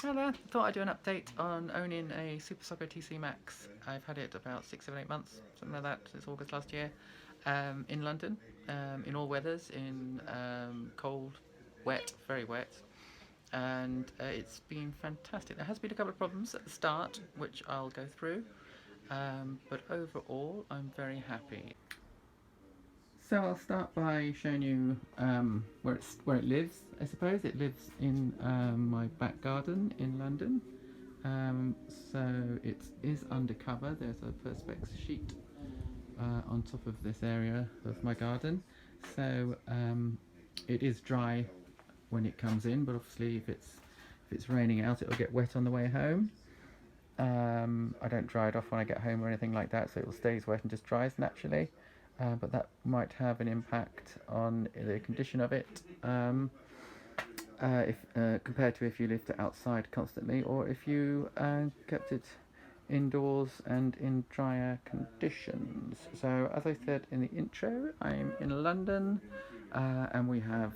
Hi there, thought I'd do an update on owning a Soco TC Max. I've had it about 6, 7, 8 months, something like that, since August last year, in London, in all weathers, in cold, wet, very wet, and it's been fantastic. There has been a couple of problems at the start, which I'll go through, but overall I'm very happy. So I'll start by showing you where it lives. I suppose it lives in my back garden in London. So it is undercover. There's a perspex sheet on top of this area of my garden. So it is dry when it comes in, but obviously if it's raining out, it'll get wet on the way home. I don't dry it off when I get home or anything like that, so it will stays wet and just dries naturally. But that might have an impact on the condition of it, if compared to if you left it outside constantly, or if you kept it indoors and in drier conditions. So as I said in the intro, I'm in London, and we have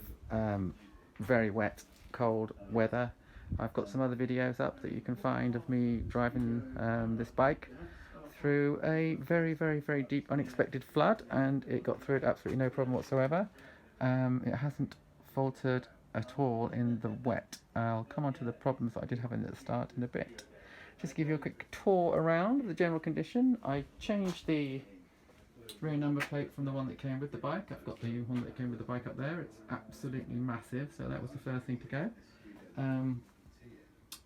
very wet, cold weather. I've got some other videos up that you can find of me driving this bike through a very, very, very deep unexpected flood, and it got through it absolutely no problem whatsoever. It hasn't faltered at all in the wet. I'll come on to the problems that I did have in the start in a bit. Just give you a quick tour around the general condition. I changed the rear number plate from the one that came with the bike. I've got the one that came with the bike up there. It's absolutely massive, so that was the first thing to go.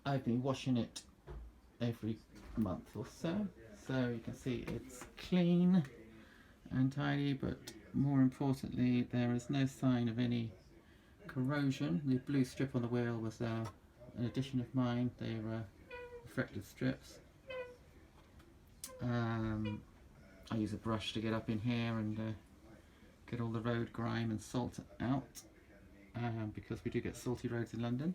I've been washing it every month or so. So you can see it's clean and tidy, but more importantly, there is no sign of any corrosion. The blue strip on the wheel was an addition of mine. They were reflective strips. I use a brush to get up in here and get all the road grime and salt out, because we do get salty roads in London.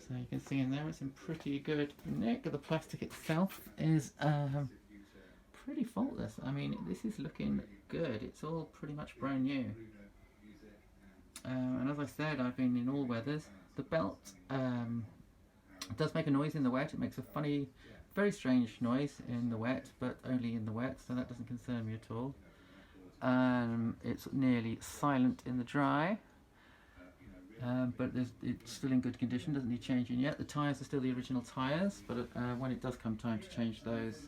So you can see in there it's in pretty good nick. The plastic itself is pretty faultless. I mean, this is looking good. It's all pretty much brand new. And as I said, I've been in all weathers. The belt does make a noise in the wet. It makes a funny, very strange noise in the wet, but only in the wet, so that doesn't concern me at all. It's nearly silent in the dry. But it's still in good condition, doesn't need changing yet. The tyres are still the original tyres, but when it does come time to change those,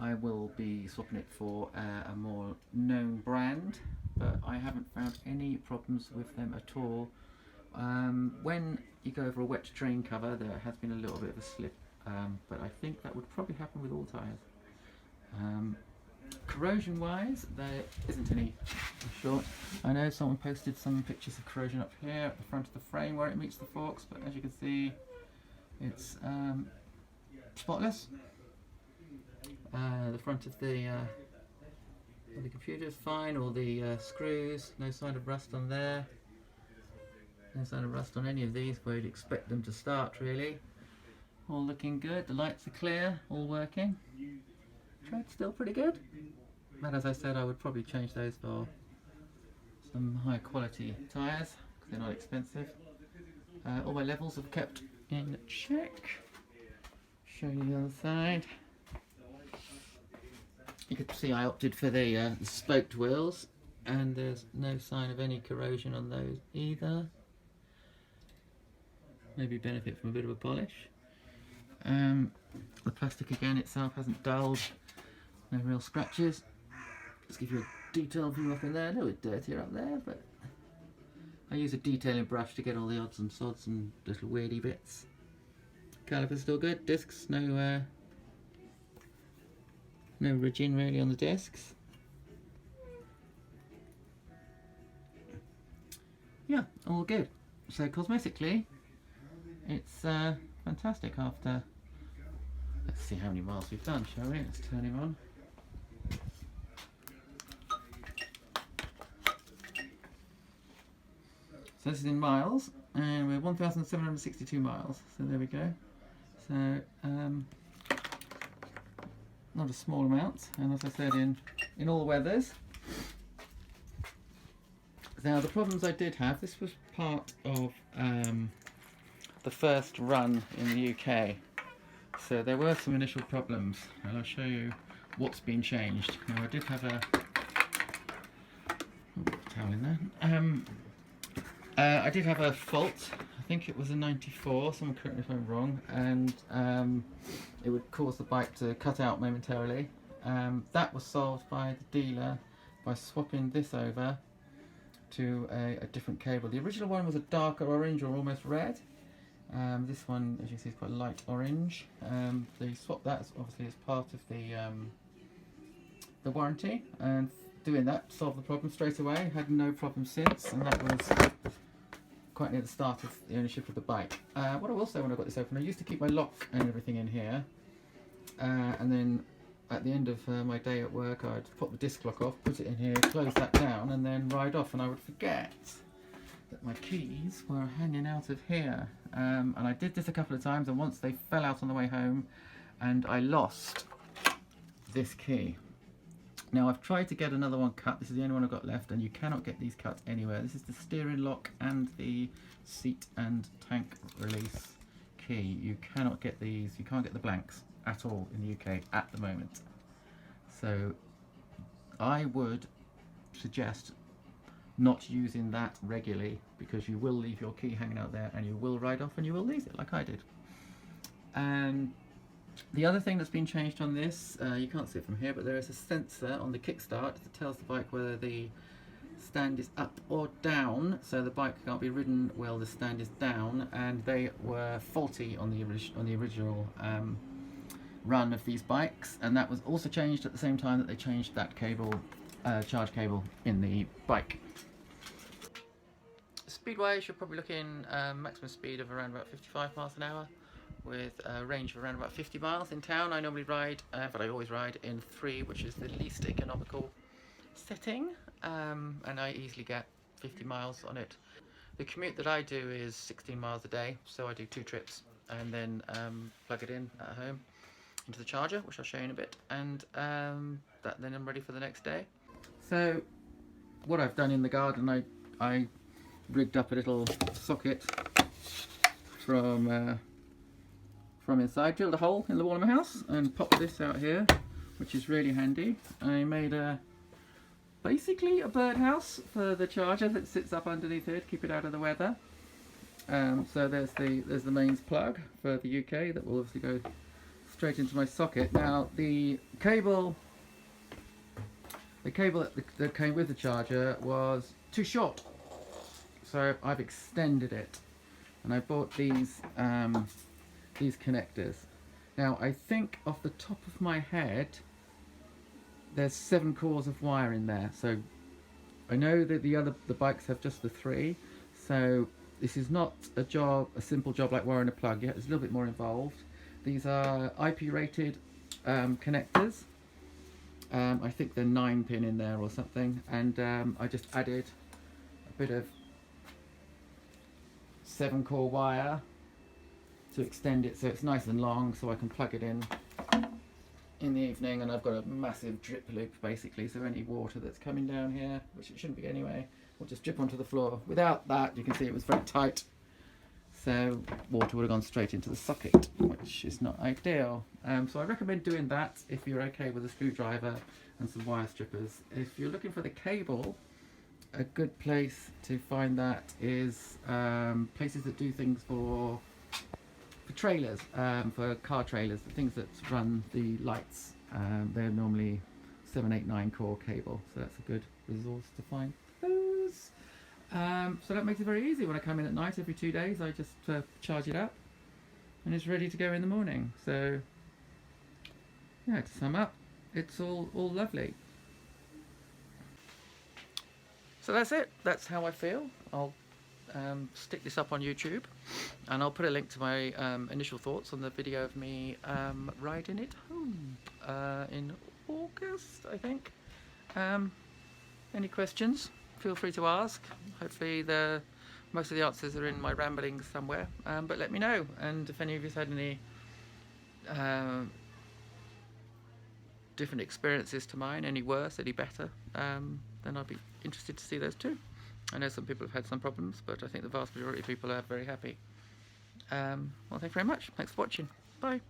I will be swapping it for a more known brand, but I haven't found any problems with them at all. When you go over a wet drain cover, there has been a little bit of a slip, but I think that would probably happen with all tyres. Corrosion wise, there isn't any, in short. I know someone posted some pictures of corrosion up here at the front of the frame where it meets the forks, but as you can see, it's spotless. The front of the computer is fine, all the screws, no sign of rust on there. No sign of rust on any of these where you'd expect them to start, really. All looking good, the lights are clear, all working. Tread's still pretty good. But as I said, I would probably change those for some high quality tyres, because they're not expensive. All my levels have kept in check. Show you the other side. You can see I opted for the spoked wheels, and there's no sign of any corrosion on those either. Maybe benefit from a bit of a polish. The plastic again itself hasn't dulled. No real scratches. Let's give you a detailed view up in there. A little bit dirtier up there, but I use a detailing brush to get all the odds and sods and little weirdy bits. Caliper's still good. Discs, no ridging really on the discs. Yeah, all good. So cosmetically, it's fantastic after. Let's see how many miles we've done, shall we? Let's turn him on. So this is in miles, and we're 1,762 miles. So there we go. So not a small amount, and as I said, in all weathers. Now the problems I did have, this was part of the first run in the UK. So there were some initial problems, and I'll show you what's been changed. Now I did have a towel in there. I did have a fault. I think it was a 94, someone correct me if I'm wrong, and it would cause the bike to cut out momentarily. That was solved by the dealer by swapping this over to a different cable. The original one was a darker orange or almost red. This one, as you can see, is quite light orange. They swapped that obviously as part of the warranty, and doing that solved the problem straight away. Had no problem since, and that was quite near the start of the ownership of the bike. What I will say when I got this open, I used to keep my lock and everything in here, and then at the end of my day at work, I'd pop the disc lock off, put it in here, close that down, and then ride off, and I would forget that my keys were hanging out of here. And I did this a couple of times, and once they fell out on the way home, and I lost this key. Now I've tried to get another one cut. This is the only one I've got left, and you cannot get these cut anywhere. This is the steering lock and the seat and tank release key. You cannot get these, you can't get the blanks at all in the UK at the moment. So I would suggest not using that regularly, because you will leave your key hanging out there and you will ride off and you will lose it like I did. The other thing that's been changed on this, you can't see it from here, but there is a sensor on the kickstart that tells the bike whether the stand is up or down, so the bike can't be ridden while the stand is down, and they were faulty on the original run of these bikes, and that was also changed at the same time that they changed that cable, charge cable in the bike. Speed-wise, you're probably looking maximum speed of around about 55 miles an hour with a range of around about 50 miles in town. I normally ride, but I always ride in 3, which is the least economical setting, and I easily get 50 miles on it. The commute that I do is 16 miles a day, so I do 2 trips and then plug it in at home into the charger, which I'll show you in a bit, and then I'm ready for the next day. So what I've done in the garden, I rigged up a little socket from inside, drilled a hole in the wall of my house and popped this out here, which is really handy. I made basically a birdhouse for the charger that sits up underneath here to keep it out of the weather. So there's the mains plug for the UK that will obviously go straight into my socket. Now the cable that came with the charger was too short, so I've extended it, and I bought these connectors. Now I think off the top of my head there's 7 cores of wire in there, so I know that the bikes have just the 3, so this is not a simple job like wiring a plug. Yet it's a little bit more involved. These are IP rated connectors. I think they're 9-pin in there or something, and I just added a bit of 7-core wire to extend it so it's nice and long, so I can plug it in the evening, and I've got a massive drip loop basically, so any water that's coming down here, which it shouldn't be anyway, will just drip onto the floor. Without that, you can see it was very tight, so water would have gone straight into the socket, which is not ideal. So I recommend doing that if you're okay with a screwdriver and some wire strippers. If you're looking for the cable, a good place to find that is places that do things for trailers, for car trailers, the things that run the lights. They're normally 7, 8, 9 core cable, so that's a good resource to find those. So that makes it very easy. When I come in at night every 2 days, I just charge it up and it's ready to go in the morning. So yeah, to sum up, it's all lovely. So that's it. That's how I feel. I'll stick this up on YouTube, and I'll put a link to my initial thoughts on the video of me riding it home in August, I think. Any questions? Feel free to ask. Hopefully most of the answers are in my ramblings somewhere, but let me know. And if any of you had any different experiences to mine, any worse, any better, then I'd be interested to see those too. I know some people have had some problems, but I think the vast majority of people are very happy. Well, thank you very much. Thanks for watching. Bye.